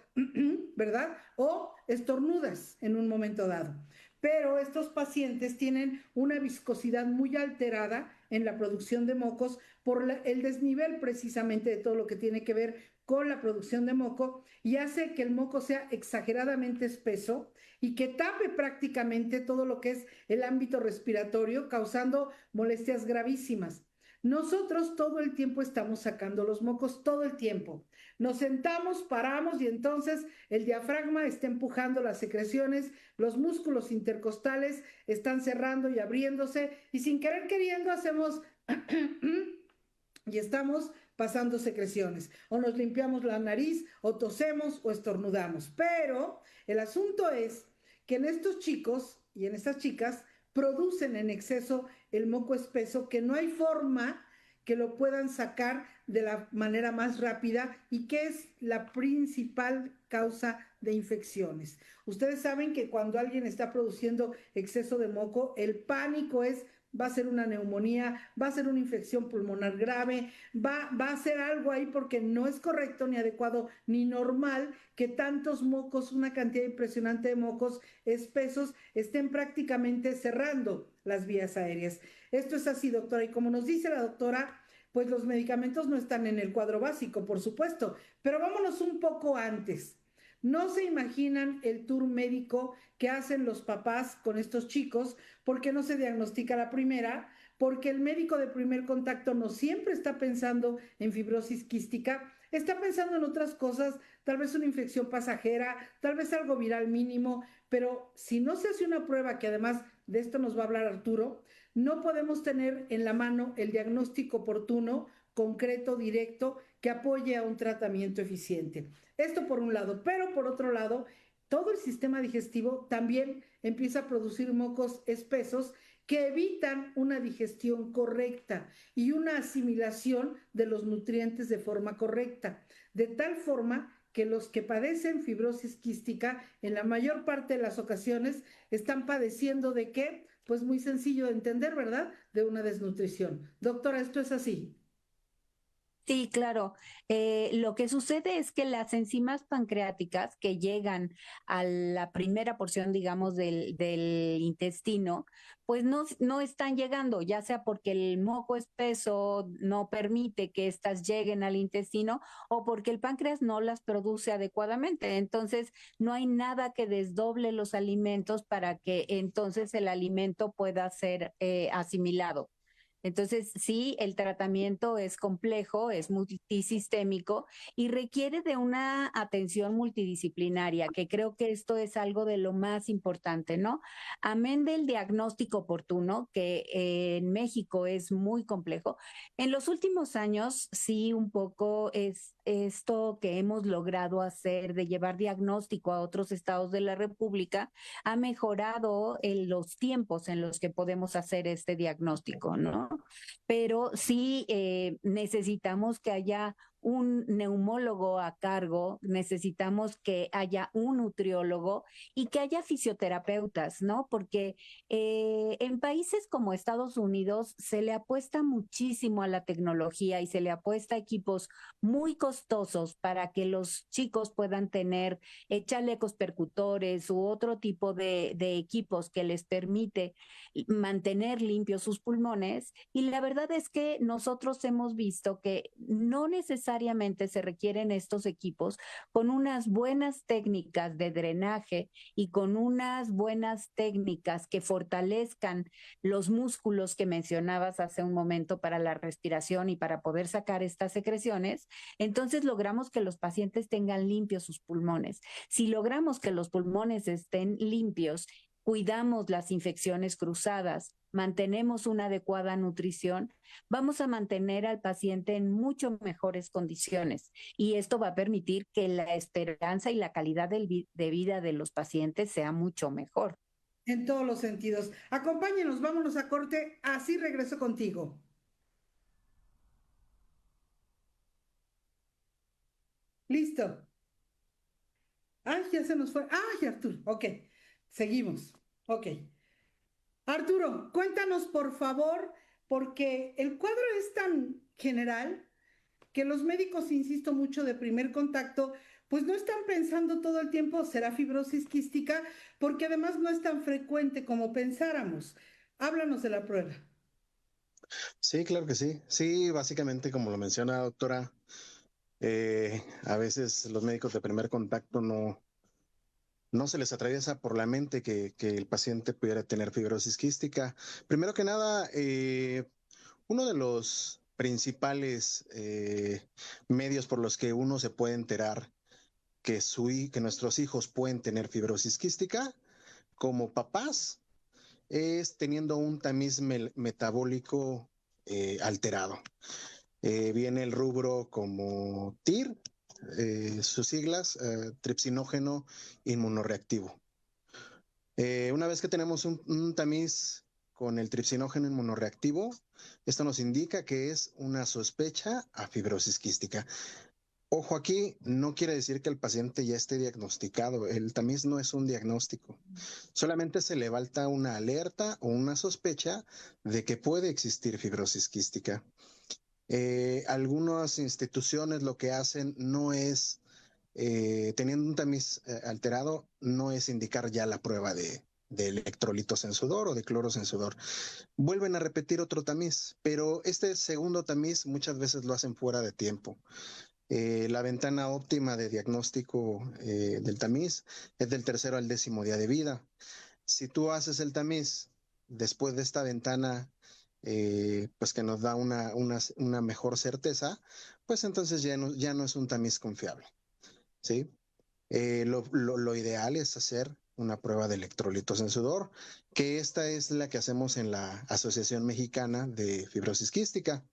¿verdad? O estornudas en un momento dado. Pero estos pacientes tienen una viscosidad muy alterada en la producción de mocos por el desnivel precisamente de todo lo que tiene que ver con la producción de moco y hace que el moco sea exageradamente espeso y que tape prácticamente todo lo que es el ámbito respiratorio, causando molestias gravísimas. Nosotros todo el tiempo estamos sacando los mocos, todo el tiempo. Nos sentamos, paramos y entonces el diafragma está empujando las secreciones, los músculos intercostales están cerrando y abriéndose y sin querer queriendo hacemos y estamos pasando secreciones. O nos limpiamos la nariz, o tosemos, o estornudamos. Pero el asunto es que en estos chicos y en estas chicas producen en exceso el moco espeso que no hay forma que lo puedan sacar de la manera más rápida y que es la principal causa de infecciones. Ustedes saben que cuando alguien está produciendo exceso de moco, el pánico es va a ser una neumonía, va a ser una infección pulmonar grave, va a ser algo ahí porque no es correcto ni adecuado ni normal que tantos mocos, una cantidad impresionante de mocos espesos estén prácticamente cerrando las vías aéreas. Esto es así, doctora, y como nos dice la doctora, pues los medicamentos no están en el cuadro básico, por supuesto, pero vámonos un poco antes. No se imaginan el tour médico que hacen los papás con estos chicos porque no se diagnostica la primera, porque el médico de primer contacto no siempre está pensando en fibrosis quística, está pensando en otras cosas, tal vez una infección pasajera, tal vez algo viral mínimo, pero si no se hace una prueba, que además de esto nos va a hablar Arturo, no podemos tener en la mano el diagnóstico oportuno, concreto, directo, que apoye a un tratamiento eficiente. Esto por un lado, pero por otro lado, todo el sistema digestivo también empieza a producir mocos espesos que evitan una digestión correcta y una asimilación de los nutrientes de forma correcta, de tal forma que los que padecen fibrosis quística en la mayor parte de las ocasiones están padeciendo de qué, pues muy sencillo de entender, ¿verdad? De una desnutrición. Doctora, ¿esto es así? Sí, claro. Lo que sucede es que las enzimas pancreáticas que llegan a la primera porción, digamos, del intestino, pues no están llegando, ya sea porque el moco espeso no permite que éstas lleguen al intestino o porque el páncreas no las produce adecuadamente. Entonces, no hay nada que desdoble los alimentos para que entonces el alimento pueda ser asimilado. Entonces, sí, el tratamiento es complejo, es multisistémico y requiere de una atención multidisciplinaria, que creo que esto es algo de lo más importante, ¿no? Amén del diagnóstico oportuno, que en México es muy complejo. En los últimos años, sí, un poco es esto que hemos logrado hacer de llevar diagnóstico a otros estados de la República, ha mejorado los tiempos en los que podemos hacer este diagnóstico, ¿no? Pero sí necesitamos que haya un neumólogo a cargo, necesitamos que haya un nutriólogo y que haya fisioterapeutas, ¿no? Porque en países como Estados Unidos se le apuesta muchísimo a la tecnología y se le apuesta a equipos muy costosos para que los chicos puedan tener chalecos percutores u otro tipo de equipos que les permite mantener limpios sus pulmones. Y la verdad es que nosotros hemos visto que no necesariamente se requieren estos equipos con unas buenas técnicas de drenaje y con unas buenas técnicas que fortalezcan los músculos que mencionabas hace un momento para la respiración y para poder sacar estas secreciones. Entonces logramos que los pacientes tengan limpios sus pulmones. Si logramos que los pulmones estén limpios, cuidamos las infecciones cruzadas, mantenemos una adecuada nutrición, vamos a mantener al paciente en mucho mejores condiciones y esto va a permitir que la esperanza y la calidad de vida de los pacientes sea mucho mejor. En todos los sentidos. Acompáñenos, vámonos a corte, así regreso contigo. Listo. Ay, ya se nos fue. Ay, Arturo. Ok, seguimos. Ok. Arturo, cuéntanos por favor, porque el cuadro es tan general que los médicos, insisto mucho, de primer contacto, pues no están pensando todo el tiempo, ¿será fibrosis quística? Porque además no es tan frecuente como pensáramos. Háblanos de la prueba. Sí, claro que sí. Sí, básicamente, como lo menciona la doctora, a veces los médicos de primer contacto no se les atraviesa por la mente que el paciente pudiera tener fibrosis quística. Primero que nada, uno de los principales medios por los que uno se puede enterar que nuestros hijos pueden tener fibrosis quística como papás es teniendo un tamiz metabólico alterado. Viene el rubro como TIR, sus siglas, tripsinógeno inmunorreactivo. Una vez que tenemos un tamiz con el tripsinógeno inmunorreactivo, esto nos indica que es una sospecha a fibrosis quística. Ojo aquí, no quiere decir que el paciente ya esté diagnosticado. El tamiz no es un diagnóstico. Solamente se levanta una alerta o una sospecha de que puede existir fibrosis quística. Algunas instituciones lo que hacen no es, teniendo un tamiz alterado, no es indicar ya la prueba de electrolitos en sudor o de cloros en sudor. Vuelven a repetir otro tamiz, pero este segundo tamiz muchas veces lo hacen fuera de tiempo. La ventana óptima de diagnóstico del tamiz es del 3º al 10º día de vida. Si tú haces el tamiz después de esta ventana, pues que nos da una mejor certeza, pues entonces ya no es un tamiz confiable, ¿sí? Lo ideal es hacer una prueba de electrolitos en sudor, que esta es la que hacemos en la Asociación Mexicana de Fibrosis Quística.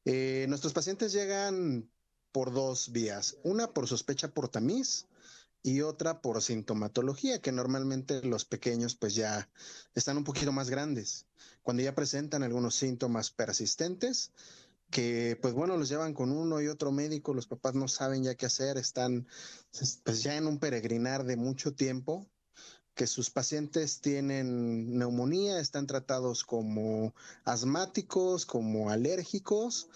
Nuestros pacientes llegan por 2 vías, una por sospecha por tamiz y otra por sintomatología, que normalmente los pequeños pues ya están un poquito más grandes, cuando ya presentan algunos síntomas persistentes, que pues bueno, los llevan con uno y otro médico, los papás no saben ya qué hacer, están pues ya en un peregrinar de mucho tiempo, que sus pacientes tienen neumonía, están tratados como asmáticos, como alérgicos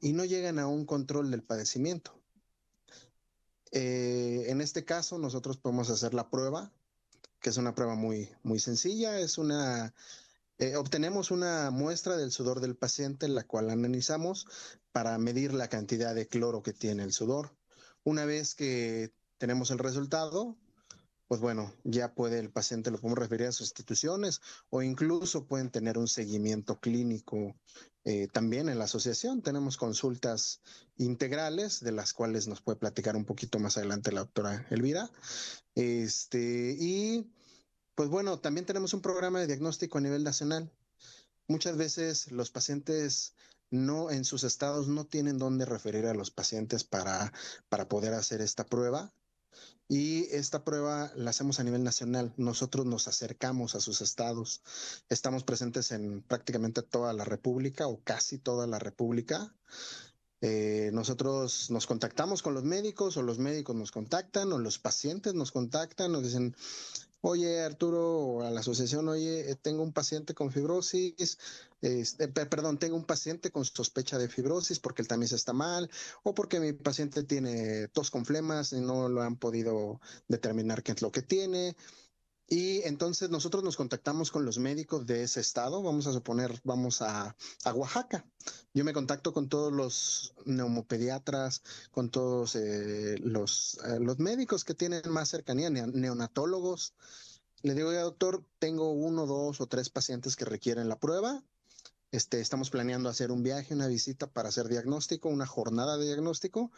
y no llegan a un control del padecimiento. En este caso, nosotros podemos hacer la prueba, que es una prueba muy, muy sencilla. Obtenemos una muestra del sudor del paciente, la cual analizamos para medir la cantidad de cloro que tiene el sudor. Una vez que tenemos el resultado, pues bueno, ya el paciente lo podemos referir a sus instituciones o incluso pueden tener un seguimiento clínico. También en la asociación tenemos consultas integrales de las cuales nos puede platicar un poquito más adelante la doctora Elvira. Y pues bueno, también tenemos un programa de diagnóstico a nivel nacional. Muchas veces los pacientes en sus estados no tienen dónde referir a los pacientes para poder hacer esta prueba. Y esta prueba la hacemos a nivel nacional. Nosotros nos acercamos a sus estados. Estamos presentes en prácticamente toda la República o casi toda la República. Nosotros nos contactamos con los médicos o los médicos nos contactan o los pacientes nos contactan, nos dicen, oye Arturo, o a la asociación, oye, tengo un paciente con fibrosis, perdón, tengo un paciente con sospecha de fibrosis porque el tamiz está mal o porque mi paciente tiene tos con flemas y no lo han podido determinar qué es lo que tiene. Y entonces nosotros nos contactamos con los médicos de ese estado, vamos a suponer, vamos a Oaxaca. Yo me contacto con todos los neumopediatras, con todos los médicos que tienen más cercanía, neonatólogos. Le digo, oiga, doctor, tengo 1, 2 o 3 pacientes que requieren la prueba. Estamos planeando hacer un viaje, una visita para hacer diagnóstico, una jornada de diagnóstico.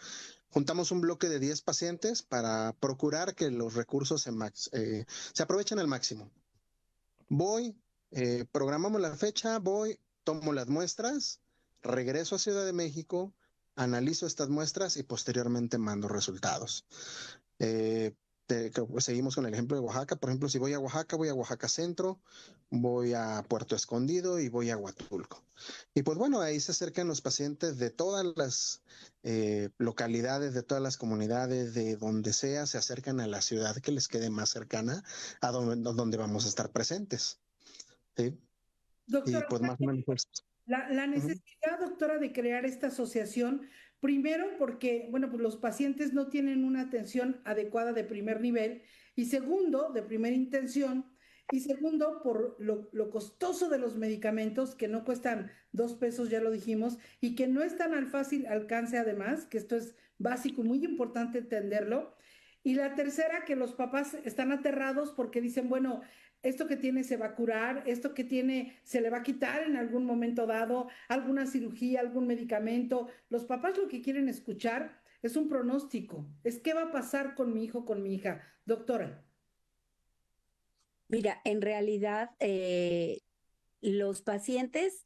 Juntamos un bloque de 10 pacientes para procurar que los recursos se aprovechen al máximo. Voy, programamos la fecha, voy, tomo las muestras, regreso a Ciudad de México, analizo estas muestras y posteriormente mando resultados. Seguimos con el ejemplo de Oaxaca. Por ejemplo, si voy a Oaxaca Centro, voy a Puerto Escondido y voy a Huatulco. Y pues bueno, ahí se acercan los pacientes de todas las localidades, de todas las comunidades, de donde sea, se acercan a la ciudad que les quede más cercana a donde vamos a estar presentes. ¿Sí? Doctora, y pues más o menos pues, la necesidad, doctora, de crear esta asociación, primero porque, bueno, pues los pacientes no tienen una atención adecuada de primer nivel, y segundo, de primera intención, y segundo, por lo costoso de los medicamentos, que no cuestan 2 pesos, ya lo dijimos, y que no están al fácil alcance además, que esto es básico y muy importante entenderlo. Y la tercera, que los papás están aterrados porque dicen, bueno, esto que tiene se va a curar, esto que tiene se le va a quitar en algún momento dado, alguna cirugía, algún medicamento. Los papás lo que quieren escuchar es un pronóstico, es qué va a pasar con mi hijo, con mi hija. Doctora. Mira, en realidad los pacientes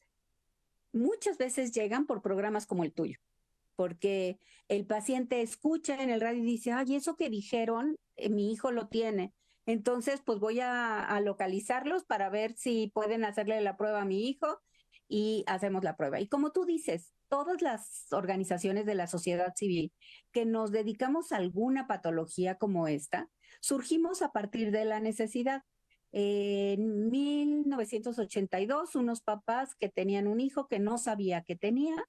muchas veces llegan por programas como el tuyo, porque el paciente escucha en el radio y dice, ay, eso que dijeron, mi hijo lo tiene. Entonces, pues voy a localizarlos para ver si pueden hacerle la prueba a mi hijo y hacemos la prueba. Y como tú dices, todas las organizaciones de la sociedad civil que nos dedicamos a alguna patología como esta, surgimos a partir de la necesidad. En 1982, unos papás que tenían un hijo que no sabía que tenían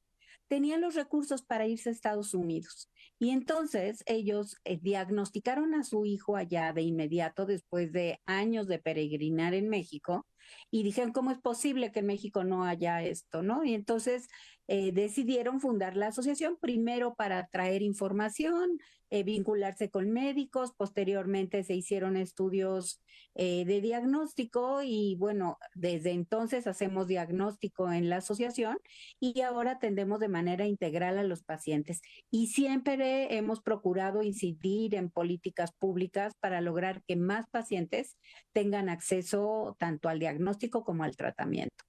los recursos para irse a Estados Unidos. Y entonces ellos diagnosticaron a su hijo allá de inmediato, después de años de peregrinar en México, y dijeron, ¿cómo es posible que en México no haya esto? ¿No? Y entonces decidieron fundar la asociación, primero para traer información, vincularse con médicos, posteriormente se hicieron estudios de diagnóstico y bueno, desde entonces hacemos diagnóstico en la asociación y ahora atendemos de manera integral a los pacientes. Y siempre hemos procurado incidir en políticas públicas para lograr que más pacientes tengan acceso tanto al diagnóstico como al tratamiento.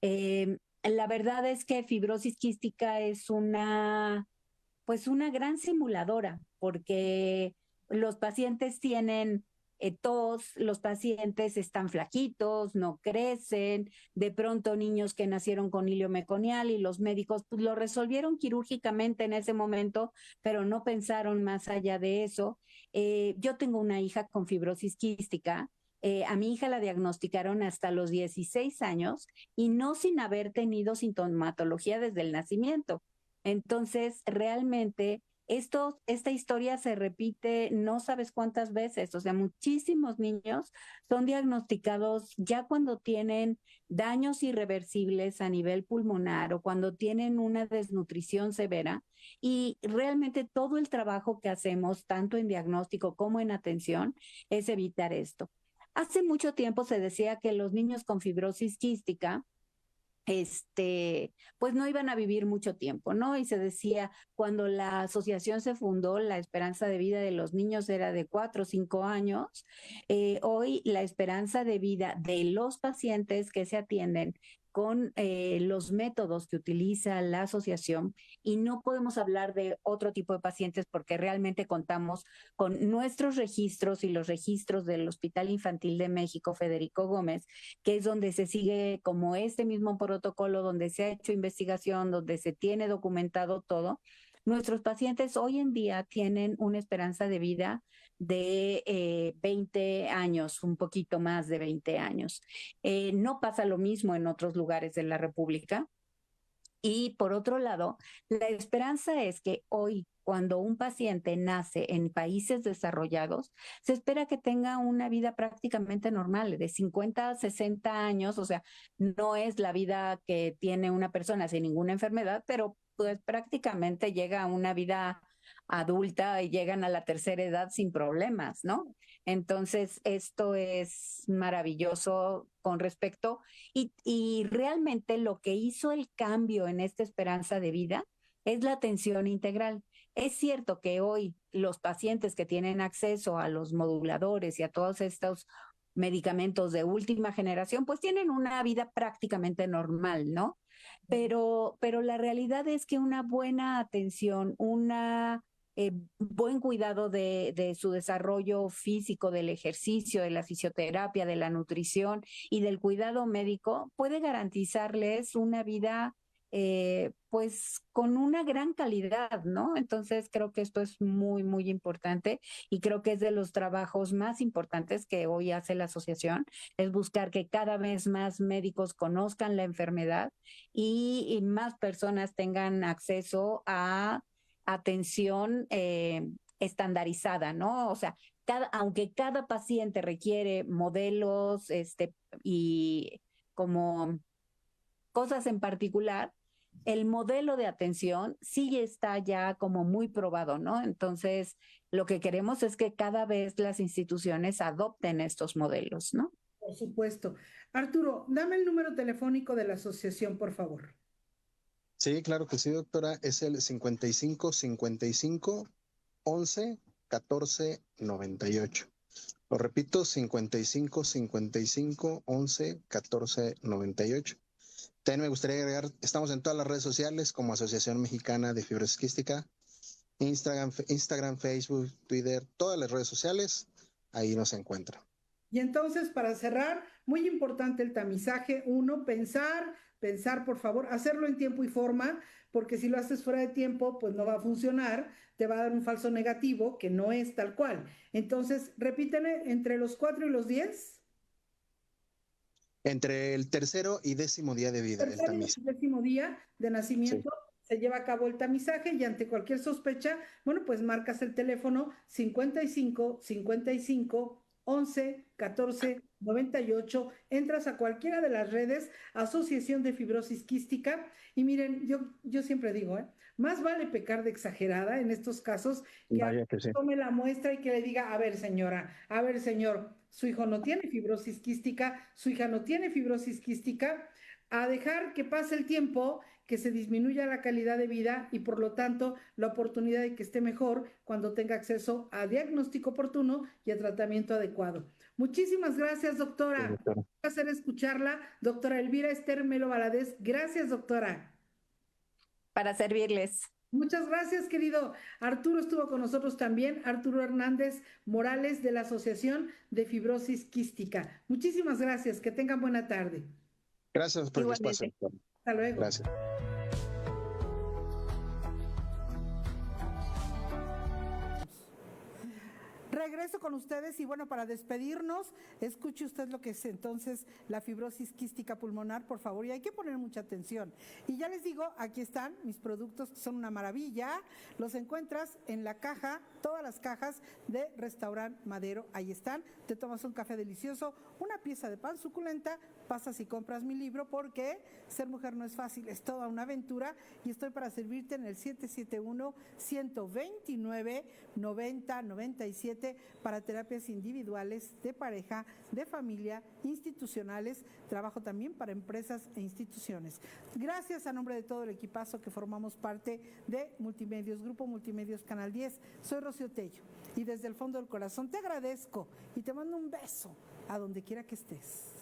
La verdad es que fibrosis quística es pues una gran simuladora, porque los pacientes tienen tos, los pacientes están flaquitos, no crecen, de pronto niños que nacieron con hilio meconial y los médicos pues, lo resolvieron quirúrgicamente en ese momento, pero no pensaron más allá de eso. Yo tengo una hija con fibrosis quística. A mi hija la diagnosticaron hasta los 16 años y no sin haber tenido sintomatología desde el nacimiento. Entonces, realmente, esta historia se repite no sabes cuántas veces, o sea, muchísimos niños son diagnosticados ya cuando tienen daños irreversibles a nivel pulmonar o cuando tienen una desnutrición severa y realmente todo el trabajo que hacemos, tanto en diagnóstico como en atención, es evitar esto. Hace mucho tiempo se decía que los niños con fibrosis quística pues no iban a vivir mucho tiempo, ¿no? Y se decía, cuando la asociación se fundó, la esperanza de vida de los niños era de 4 o 5 años. Hoy la esperanza de vida de los pacientes que se atienden con los métodos que utiliza la asociación, y no podemos hablar de otro tipo de pacientes porque realmente contamos con nuestros registros y los registros del Hospital Infantil de México Federico Gómez, que es donde se sigue como este mismo protocolo, donde se ha hecho investigación, donde se tiene documentado todo. Nuestros pacientes hoy en día tienen una esperanza de vida de 20 años, un poquito más de 20 años. No pasa lo mismo en otros lugares de la República. Y por otro lado, la esperanza es que hoy, cuando un paciente nace en países desarrollados, se espera que tenga una vida prácticamente normal, de 50 a 60 años, o sea, no es la vida que tiene una persona sin ninguna enfermedad, pero pues prácticamente llega a una vida adulta y llegan a la tercera edad sin problemas, ¿no? Entonces, esto es maravilloso con respecto y realmente lo que hizo el cambio en esta esperanza de vida es la atención integral. Es cierto que hoy los pacientes que tienen acceso a los moduladores y a todos estos medicamentos de última generación, pues tienen una vida prácticamente normal, ¿no? Pero la realidad es que una buena atención, buen cuidado de su desarrollo físico, del ejercicio, de la fisioterapia, de la nutrición y del cuidado médico puede garantizarles una vida pues con una gran calidad, ¿no? Entonces creo que esto es muy, muy importante y creo que es de los trabajos más importantes que hoy hace la asociación, es buscar que cada vez más médicos conozcan la enfermedad y más personas tengan acceso a atención estandarizada, ¿no? O sea, aunque cada paciente requiere modelos y como cosas en particular, el modelo de atención sí está ya como muy probado, ¿no? Entonces, lo que queremos es que cada vez las instituciones adopten estos modelos, ¿no? Por supuesto. Arturo, dame el número telefónico de la asociación, por favor. Sí, claro que sí, doctora. Es el 55 55 11 14 98. Lo repito, 55 55 11 14 98. También me gustaría agregar, estamos en todas las redes sociales como Asociación Mexicana de Fibrosis Quística, Instagram, Facebook, Twitter, todas las redes sociales, ahí nos encuentran. Y entonces, para cerrar, muy importante el tamizaje. Uno, pensar, por favor, hacerlo en tiempo y forma, porque si lo haces fuera de tiempo, pues no va a funcionar, te va a dar un falso negativo que no es tal cual. Entonces, repíteme, entre los 4 y los 10. Entre el tercero y 10º día de vida, el tamiz. El 10º día de nacimiento. Sí. Se lleva a cabo el tamizaje y ante cualquier sospecha, bueno, pues marcas el teléfono 55 55 11 14 98, entras a cualquiera de las redes, Asociación de Fibrosis Quística, y miren, yo siempre digo, más vale pecar de exagerada en estos casos que sí. Tome la muestra y que le diga, a ver señora, a ver señor, su hijo no tiene fibrosis quística, su hija no tiene fibrosis quística, a dejar que pase el tiempo, que se disminuya la calidad de vida y por lo tanto la oportunidad de que esté mejor cuando tenga acceso a diagnóstico oportuno y a tratamiento adecuado. Muchísimas gracias, doctora. Sí, doctora. Un placer escucharla. Doctora Elvira Esther Melo Valadez. Gracias, doctora. Para servirles. Muchas gracias, querido. Arturo estuvo con nosotros también, Arturo Hernández Morales de la Asociación de Fibrosis Quística. Muchísimas gracias. Que tengan buena tarde. Gracias por el espacio. Hasta luego. Gracias. Regreso con ustedes y bueno, para despedirnos, escuche usted lo que es entonces la fibrosis quística pulmonar, por favor, y hay que poner mucha atención. Y ya les digo, aquí están mis productos que son una maravilla, los encuentras en la caja, todas las cajas de Restaurant Madero, ahí están, te tomas un café delicioso, una pieza de pan suculenta, pasas y compras mi libro porque ser mujer no es fácil, es toda una aventura y estoy para servirte en el 771-129-9097 para terapias individuales, de pareja, de familia, institucionales, trabajo también para empresas e instituciones. Gracias a nombre de todo el equipazo que formamos parte de Multimedios, Grupo Multimedios Canal 10. Soy Rocío Tello y desde el fondo del corazón te agradezco y te mando un beso a donde quiera que estés.